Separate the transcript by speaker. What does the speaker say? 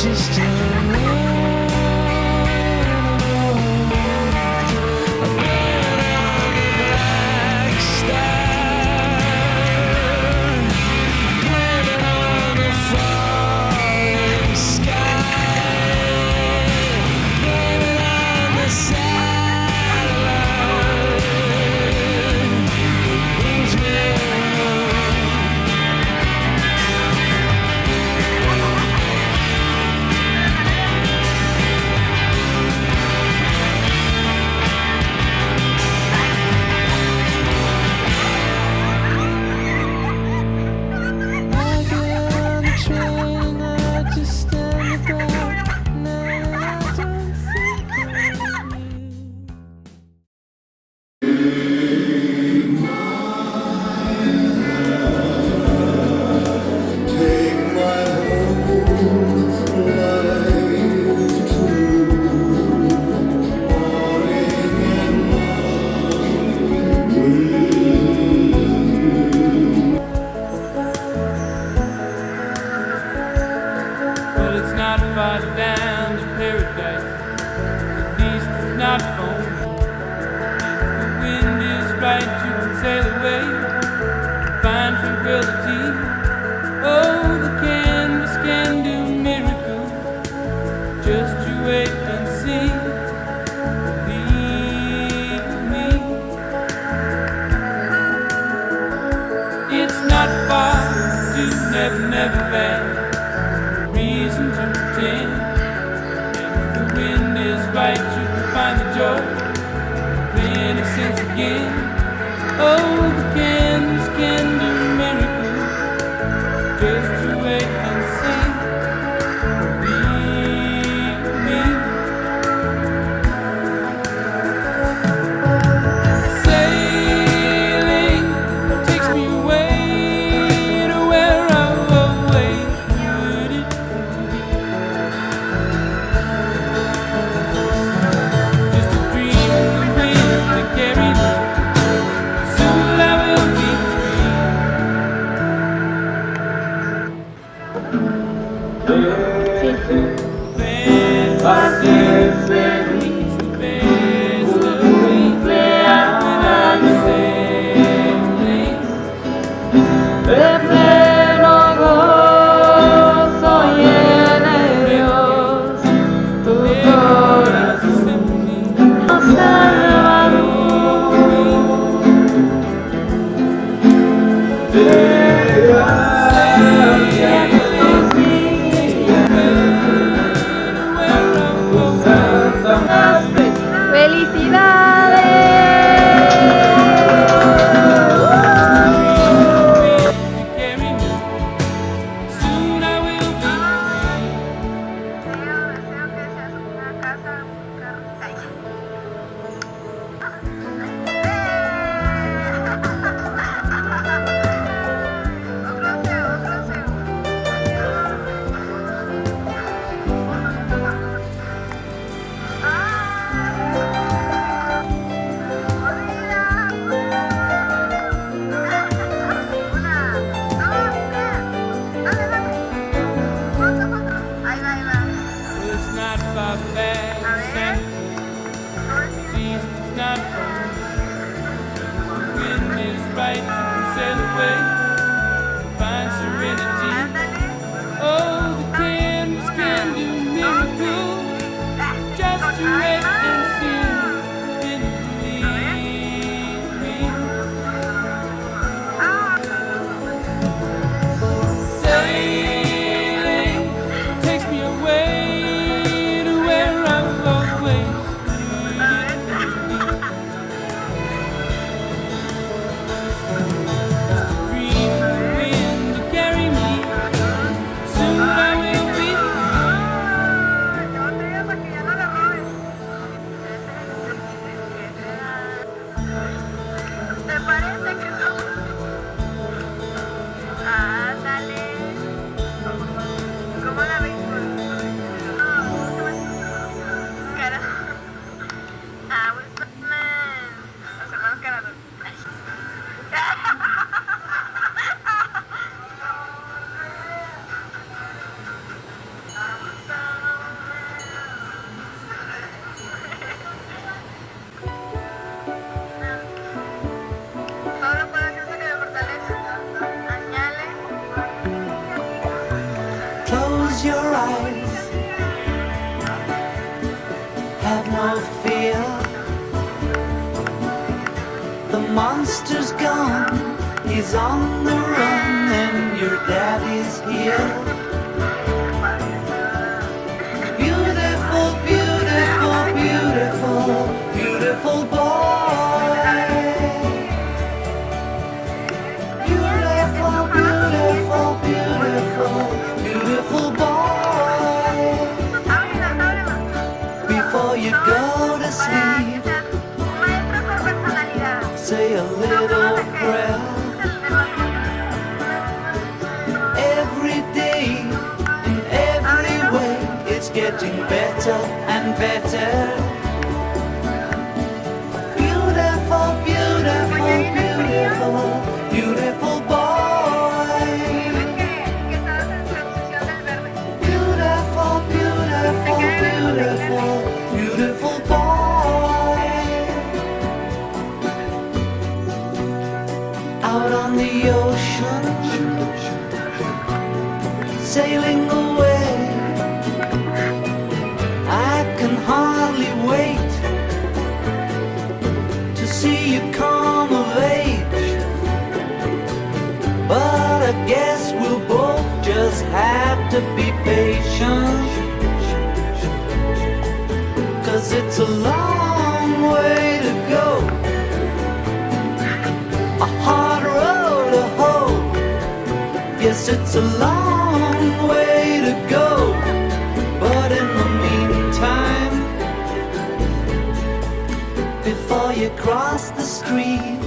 Speaker 1: just a
Speaker 2: far down to paradise, at least it's not phony. If the wind is right, you can sail away, find tranquility. Oh, the canvas can do miracles, just you wait and see. Believe me, it's not far to never land. Reason to pretend, and if the wind is right, you can find the joy of innocence again. Oh, the canvas can do miracles, just you wait and see. Believe me. Sailing takes me away to where I've always wanted. Just a dream of the wind that carries me. Soon I will be free. Fantasy, it's the best of me when I'm sailing.
Speaker 3: De pleno gozo llena Dios tu corazón, oh Salvador. De gracia
Speaker 1: close your eyes. Have no fear. The monster's gone. He's on the run and your daddy's here. Beautiful, beautiful, beautiful, beautiful boy. Beautiful, beautiful, beautiful, beautiful boy. Before you go to sleep, say a little prayer. Every day, in every way, it's getting better and better. Beautiful, beautiful, beautiful, beautiful boy. Beautiful, beautiful, beautiful, beautiful boy. Out on the ocean, sailing away, I can hardly wait to see you come of age. But I guess we'll both just have to be patient, 'cause it's a long way to go, a hard road to hoe. Yes, it's a long way to go, but in the meantime, before you cross the street,